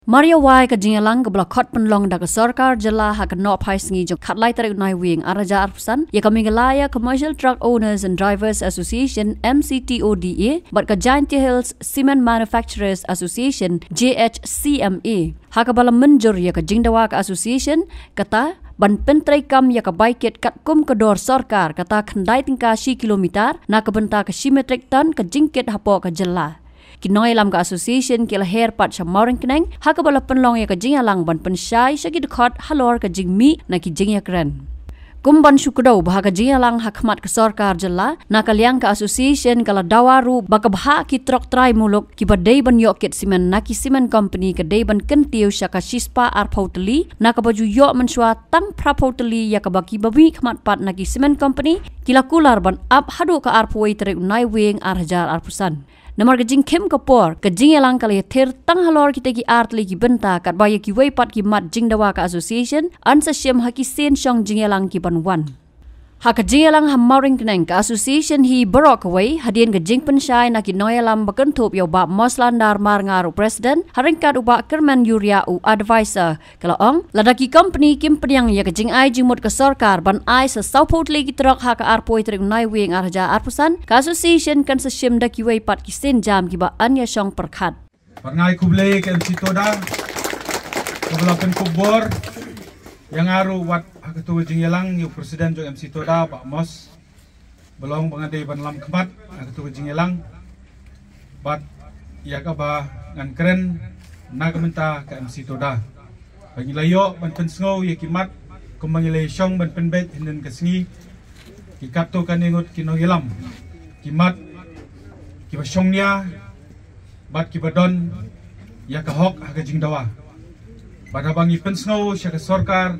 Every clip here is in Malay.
Maria Wai ka jingalang ka blakot penlong da ka sarkar jala ha ka no phai sngi jo khatlai tarik nai wing araja arpusan ya ka mingalaya Commercial Truck Owners and Drivers Association MCTODA but ka Giant Hills Cement Manufacturers Association JHCMA ha ka bala menjur ya ka jingdawa ka association kata ban pentrai kam ya ka baiket kat kum ka dor sarkar kata khandai tingka 10 kilometer na ka benta ka 10 metric ton ka jingket hapo ka jala Kinoy lam ka association kila hair pat sa mauring keneng haka bala penlong ya ka jing alang ban pensyai syagi dekat halor ka jing mi na ki jing ya keren. Kumban syukudau baha ka jing alang hakmat ka sarkar jela na kaliang ka association kala dawaru baka baha ki trok trai muluk ki badai ban yok ket simen na ki simen company ka dai ban kentiu syaka shispa ar pauteli na ka baju yok mensua tang pra pauteli ya ka baki babi khmat pat na ki simen company kila kular ban ap hadu ka ar puai tere unai wing ar hajar ar pusan. Namar kajing kem kapor kajing elang kali ther tang halor kita ki art lagi benta kat baya ki wei pat ki mat jing dawa ka association ansa syem haki sen syong jing elang ki banwan ha kajing elang ham mauring keneng ka association hi barok wei hadien kajing pensyai na ki noyalam bakan thop yo ba moslandar mar ngaru president haringkat uba kerman yuria u advisor kala ong ladaki company kim priang ya kajing ai jingmut ka sarkar ban ai sa saupot lagi trok ha ka arpoi trek nai wing arja arpusan ka association kan sa syem da ki wei pat ki sen jam ki ba anya syong perkhat Parngai kublei ke MC Toda kebelakan kubor yang aru wat ketua Jingyelang yu presiden jo MC Toda Pak Mos belong pengadai ban lam kemat ketua Jingyelang bat ya ka ba ngan keren na kementa ke MC Toda bagi layo ban pensngau ya kimat kumangilai syong ban penbet hinden kesngi kikapto kan ingut kinogilam kimat kibasyongnya bat kibadon ya kahok haga jingdawa pada bangi pensngau syaka sarkar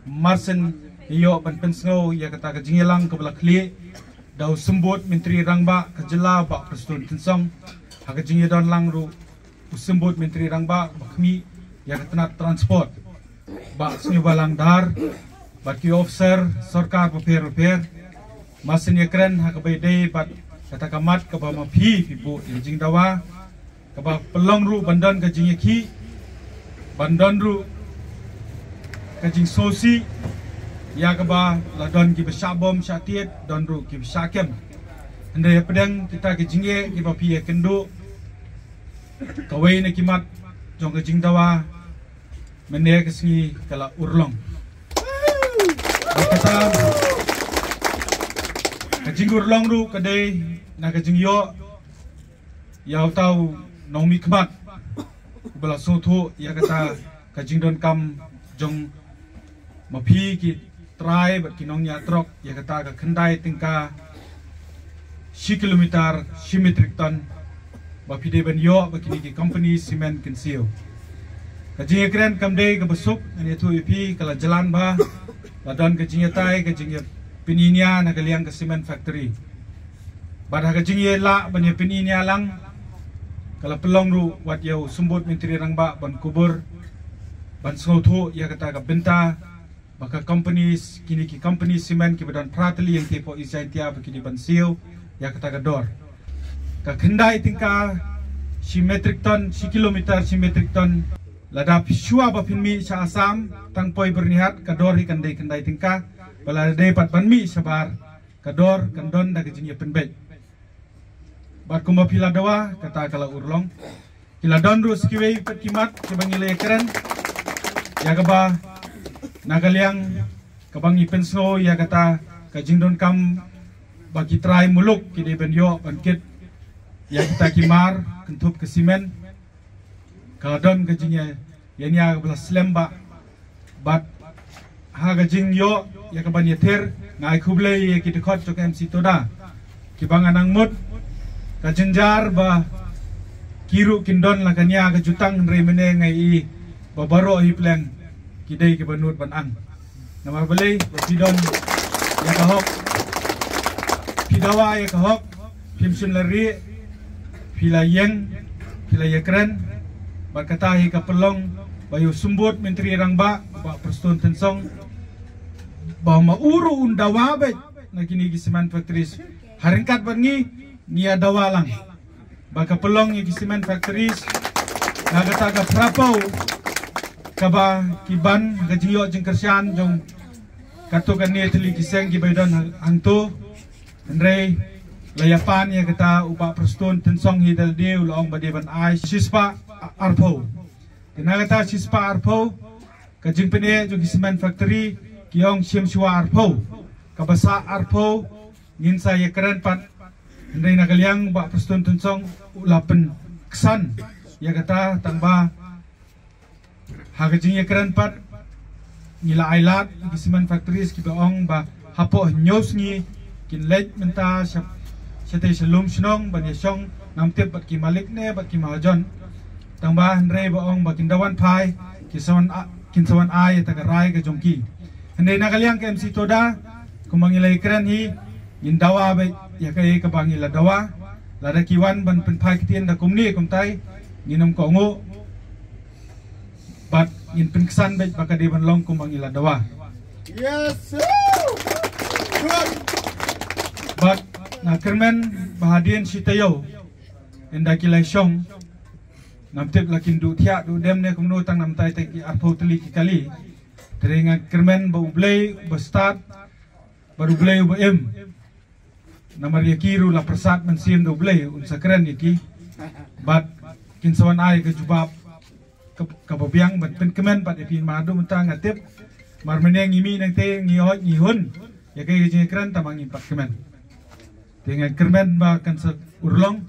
marsen iyo ban pensngau ya kata ka jingelang ke belak kli dau sembut menteri rangba ke jela ba presiden tensong haga jingedon langru sembut menteri rangba bakmi ya ketena transport ba sni balang dar bat ki officer sarkar repair marsen ya keren haga baidai bat kata kamat ke ba mapi fibu jingdawa kaba pelong ru bandan ka jing ki bandan ru ka jing sosi ya kaba ladon ki besabom syatiet don ru ki besakem ande pedang kita ke jingye ki ba pi kendo kawai na kimat jong ka jing dawa mene ke singi kala urlong kata ka jing urlong ru kadai na ka jing yo ya tau Naomi kemat bala soto ya kata kajing don kam jong mapi ki try bat kinongnya trok ya kata ka khandai tingka 10 kilometer 10 metric ton mapi de ban yo bakini ki company cement kensio kajing kren kam de ka besuk ani tu ipi kala jalan ba ladon kajing tai kajing pininia na kaliang ka cement factory bad kajing ye la ban ye pininia lang kalau pelong ru wat yau sembut menteri rangba ban kubur ban sengotho ya kata ka benta maka company kini ki company cement ki badan prateli yang tepo isaintia bakini ban siu ya kata ka dor ka khendai tingka 10 metric ton 10 kilometer 10 metric ton lada pisua ba pinmi sa asam tangpoi bernihat ka dor hi kandai tingka bala dai pat banmi sabar ka dor kandon da kejing ya penbet bat kumba pila dawa kata kala urlong kila don ru skiwei pet kimat kebangile keren ya kaba nagaliang kabangi penso ya kata kajing don kam bagi trai muluk kide ben yo bangkit ya kita kimar kentup ke simen kala don kajingnya ya nya bela slemba bat ha kajing yo ya kaban yeter ngai kuble ya kita khot jok MC Toda kibangan angmut kajenjar ba kiru kindon lakanya ka jutang remene ngai babaro hi pleng kidai ke banut banang nama balai bidon ya kahok pidawa ya kahok pimsun lari pilayeng pilayekren berkata hi ka pelong bayu sumbut menteri rangba ba preston tensong ba mauru undawa bet nakini ki cement factories haringkat bangi Nia dawalang baka pelong yang cement factories nagataga prapau kaba kiban gajingyo jeng kersian jong katukan ni teli kiseng ki baidon hantu Andre layapan ya kata upa prestun tensong hidal dia ulong badeban ai sispa arpo kena kata sispa arpo kajing pene jong cement factory kiong sim shwa arpo kabasa arpo ngin saya keren pat Andre nagaliang ba prestun tensong ulapen kesan ya kata tangba hagajing ya keren pat nila ailat di cement factories ki baong ba hapo nyos ni kin late menta syate shalom snong ban yasong namtep bat ki malik ne bat ki mahajon tangba andre baong ba kin dawan phai kin sawan ai ta garai ga jongki ande nakaliang ke MC Toda kumangilai keren hi in dawa ba ya kai ka bangila dawa lada kiwan ban pen phai kitien da kumni kumtai nginam ko ngo bat in pengkesan baik baka di banlong kumangila dawa. Yes. Good. Bat na kermen bahadian si tayo inda kilai syong namtip lakin du tiak du dem ne kumno tang namtai teki arpo teli kali teringa kermen ba ublay ba start baru ublay ba em namar yakiru la persat mensim du ublay unsa keren yaki bat kinsawan ai ke jubab kababiang ban pen kemen pat epin madu mentang ngatip mar meneng imi nang te ngihot ngihun ya kay jing kran tamang impat kemen dengan kermen ba kan sa urlong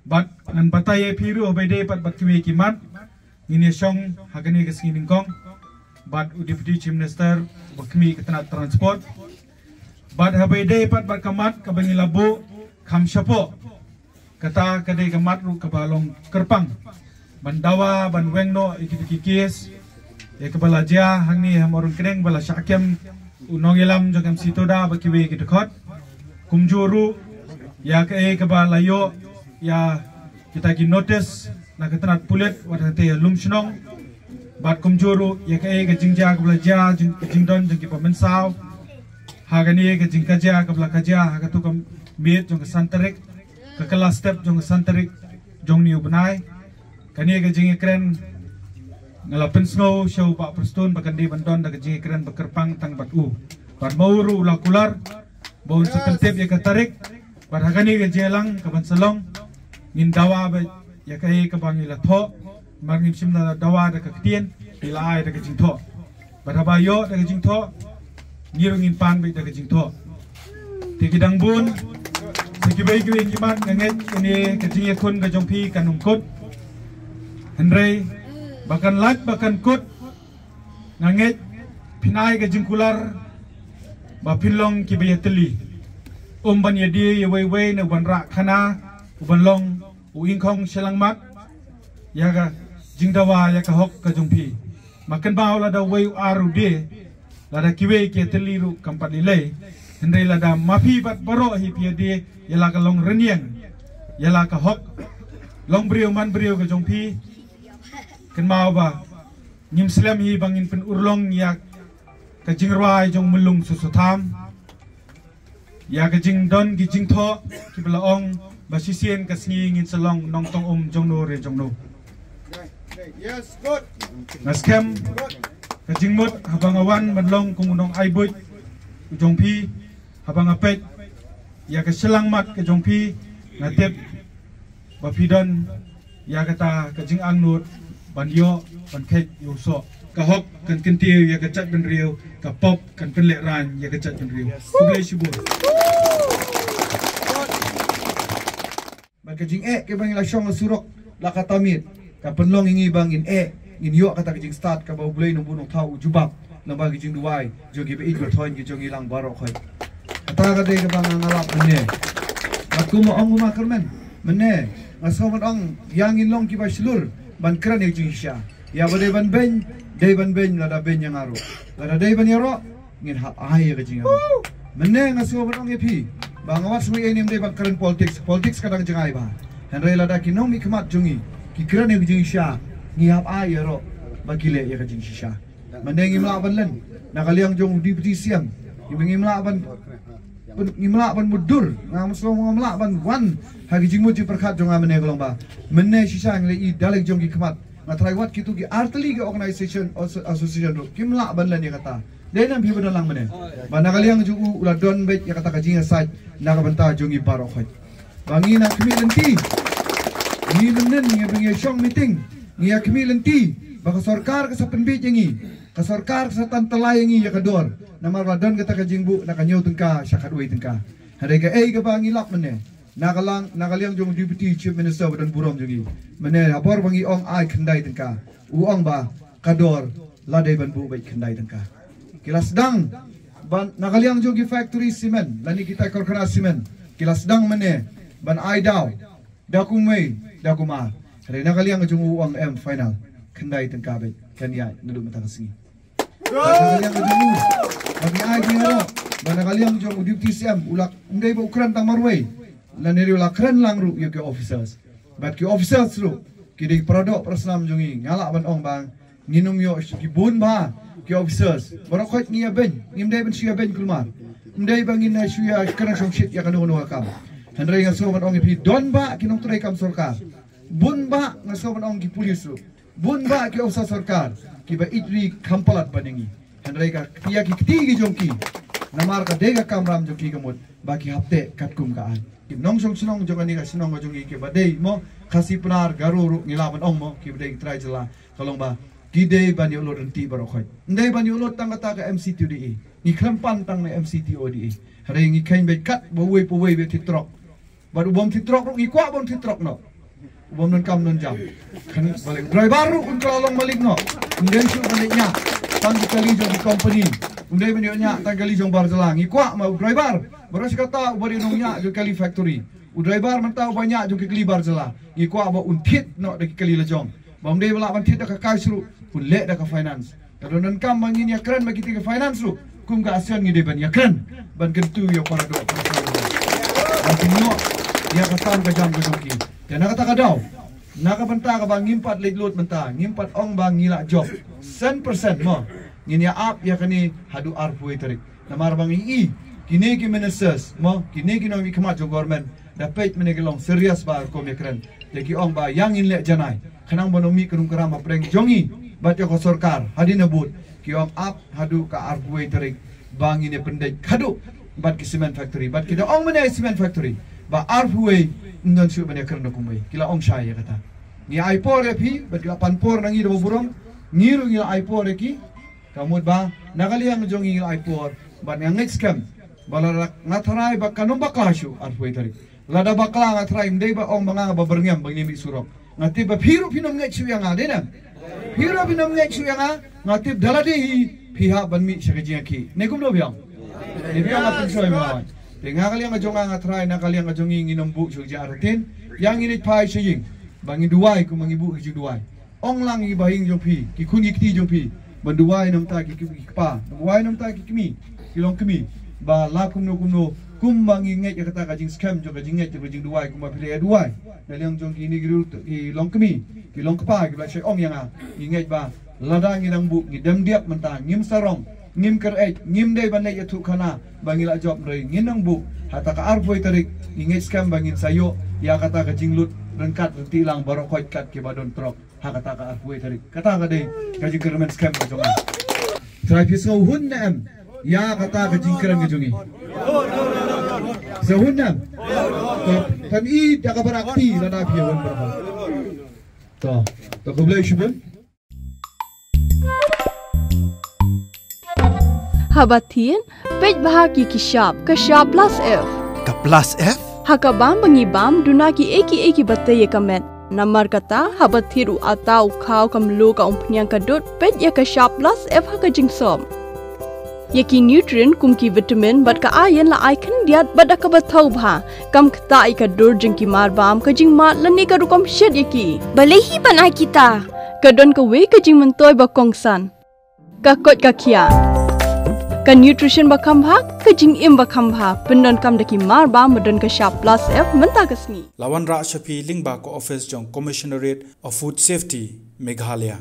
bat nan batay piru obede pat bat kime kimat ngini syong hagani ke singin kong bat deputy chief minister bakmi ketana transport bat habede pat bat kamat kabangi labu kham syapo kata kadai kamat ru kabalong kerpang bandawa ban wengno ikikikis ya kepala dia hangni hamorun kering bala syakem unongilam jogam sitoda bakiwe kitekot kumjuru ya ke kepala yo ya kita ki notice na ketanat pulet wadate lumshnong bat kumjuru ya ke jingja kepala dia jingdon jeng pemensau hagani ke jingkaja kepala kaja hagatu kam miet jong santarik ke kelas step jong santarik jong niu benai kani ke jing keren ngalapen snow show pak prestun bakandi bandon da jing keren bekerpang tang batu bar mauru lakular bon sekentep ya katarik bar hagani ke jelang ke banselong ngin dawa ba ya kai ke bangi la tho mangim simna dawa da ke tien ila ai da ke jing tho bar habayo da ke jing tho ngirungin pan ba da ke jing tho tikidang bun sekibai ki ngiman nganget ini ke jing kun ke jongpi kanum kut Andre bahkan lat bahkan kut nganget pinai ke jingkular ba pinlong ki bayateli ban yadi ye wei na ban ra khana ban long u ingkhong selangmat ya ga jingdawa ya ka hok ka jungpi makan baula da wei aru de la da kiwe ki teli ru kampat lilai Andre la da mafi bat baro hi pi de ya la ka long reniang ya la ka hok long brio man brio ka jungpi kan mau ba nyim slam hi bangin pen urlong ya ka jingrwai jong melung susutam ya ka jing don gi jing tho ki blaong ba sisien ka sngi ngin salong nong tong jong no re jong no Yes, good. naskem ka jing mut habang awan madlong kumunong aibut jong pi habang apet ya ka selang mat ka jong pi ngatep ba pidon ya kata ka jing angnut banyo ban kek yo so ka hok kan kentiu ya kechat ben riu ka pop kan penlek ran ya kechat ben riu kublai syubur Maka jing ke bang la syong surok la katamit ka penlong ingi bangin ngin yo kata jing start ka bau blai nungbu nong thau jubab lamba jing duai jogi be igor thoin gi jogi lang barok khoi kata ka de ka bang ngalap mene aku mo ong ma kermen mene ngaso man ong yangin long ki ba slur ban kran yang jingsia ya bade ban ben la da ben yang aro la da dei ban yaro ngin hap ai ka jing aro mene ngaso ban ong epi bang awas we enim de ban kran politics kadang jengai ba henry la da kinom ikmat jungi ki kran yang jingsia ngi hap ai yaro bagile ya ka jingsia mene ngi mla ban len nakaliang jong di petisiam ngi mla ban ngimla ban mudur ngam so ngamla ban wan hagi jingmu ji perkhat jong amene golong ba menne sisa ngle i daling jong ki khamat ngatrai wat kitu ki arteli ki organization association ro kimla banlan ya kata denam bi badalang mene bana kaliang jugu ula don bet ya kata kajinga sai na ka banta jungi baro khoi bangi na kmi lenti ni lenen ni bengi shong meeting ni kmi lenti baka sarkar ka sa penbit yangi ka sarkar sa tantalay yangi ya kador na maradon kata kajingbu na kanyo tengka syakadwai tengka harega ka bangi lap mene nakaliang jong deputy chief minister badan burom jungi mene abor bangi ong ai kendai tengka uong ba kador ladai ban bu bai kendai tengka kilas dang ban nakaliang jong factory simen lani kita korkana simen kilas dang mene ban ai daw dakumei dakuma hari nakaliang jong uong m final kendai tengka bai kanya nuduk mata singi nakaliang jong bagi ai dingo ban nakaliang jong deputy cm ulak ndai ba ukran tang marwei laneri ula keren langru ya ke officers but ke officers ru kidi produk persnam jungi ngalak ban ong bang nginum yo ki bun ba ke officers borokot ni ben ngimdai ben sia ben kulmar ndai bangin na sia kena som shit ya kanu no kam handrai ngaso ban ong pi don ba kinong trai kam sarkar bun ba ngaso ban ong ki polis ru bun ba ke officer sarkar ki ba itri kampalat baningi handrai ka kia ki kiti jongki namar ka dega kamram jongki gamut baki hapte katkum kaan nong song sinong jongani ka sinong jongi ke badai mo kasih penar garuru ngilaban ong mo ki badai try jela tolong ba kidei bani ulot enti barokhoi ndai bani ulot tang kata ka MCTODE ni klampan tang na MCTODE hari ngi kain be kat bo wei be titrok baru bom titrok ngi kwa bom titrok no bom non kam non jam kan balik driver ru kun kalong balik no ndai su baliknya tang kali jong company ndai bani nya tang kali jong bar jela ngi kwa mau driver Beras kata bari nongnya jo kali factory. U driver mentau banyak jo kali bar jela. Ngi kwa ba untit no de kali lejong. Bam de bala bantit ka kai sru pun le da ka finance. Kadonan kam mangin ya keren bagi tiga finance ru. Kum ka asion ngi de ban ya keren. Ban kentu yo para do. Bagi no ya ka tam ka jam ko ki. Dan kata ka daw. Naka banta ka bang ngimpat ledlut banta. Ngimpat ong bang ngila job. 100% mo. Ngin ya up ya kani hadu arpui tarik. Namar bang i kini ki ministers mo kini ki nomi khamat jo government dapat menegelong serius ba ko mekren deki ong ba yang in le janai khanang bonomi kurung karama preng jongi bat yo sarkar hadina but ki ong up hadu ka arbuai tarik bang ini pendek hadu bat ki cement factory bat ki da ong mene cement factory ba arbuai ndon su bane kren kumai kila ong shay kata ni aipor epi bat ki panpor nangi do burom ngiru ngi aipor ki kamut ba nagaliang jongi aipor bat ngai scam bala ngatrai bakano baklashu arfoi tarik lada bakla ngatrai mdei ba ong banga ba berngam bangi mi surok ngati ba phiru phinom ngai chu yang ade na phiru phinom ngai chu yang ngati dalade hi phiha banmi shakaji ki nekum do biang ne biang apin soi ma tenga kali yang jonga ngatrai na kali yang jongi nginom bu chu ja aratin yang ini pai shing bangi duai ku mangi bu ki duai ong lang i bahing jong phi ki khungi kti jong phi ban duai nam ta ki pa duai nam ta ki kimi kilong kimi ba la kumno kumbangi ngai ya kata kajing scam jo kajing ngai jo kajing duai kuma pile duai dalang jong kini giru ki long kemi ki long kpa ki ba shai ong yang a ngai ba ladang ngidang bu ngidam diap mentang ngim sarong ngim kerei ngim dei ban ya thu khana bangila job rei nginang bu hata ka arpoi tarik ngai scam bangin sayo ya kata kajing lut rengkat tilang baru khoi kat ki badon trok ha kata ka arpoi tarik kata ka dei kajing kermen scam ba jong try piso hun nam ya kata kejingkeran ngejungi sehunam tan i daga barakti lana piawan berapa to keblai shubun habatin pej bahaki kishap kashap plus f ka plus f hakabam bangi bam dunaki eki batte yekamet namar kata habathiru atau khau kamlu ka umpnyang kadut pej ya kashap plus f hakajingsom Yaki nutrient kumki vitamin bat ka iron la icon diat bat ka bathau bha kam khta ka dur jingki mar bam ka jing mat lani ka rukom shed yaki balehi banai kita ka don ka we ka jing mentoy ba kongsan ka kot ka khia ka nutrition ba kham bha ka jing im ba kham bha pendon kam daki mar bam don ka sharp plus f menta kasni lawan ra shapi ling ba ko office jong commissionerate of food safety Meghalaya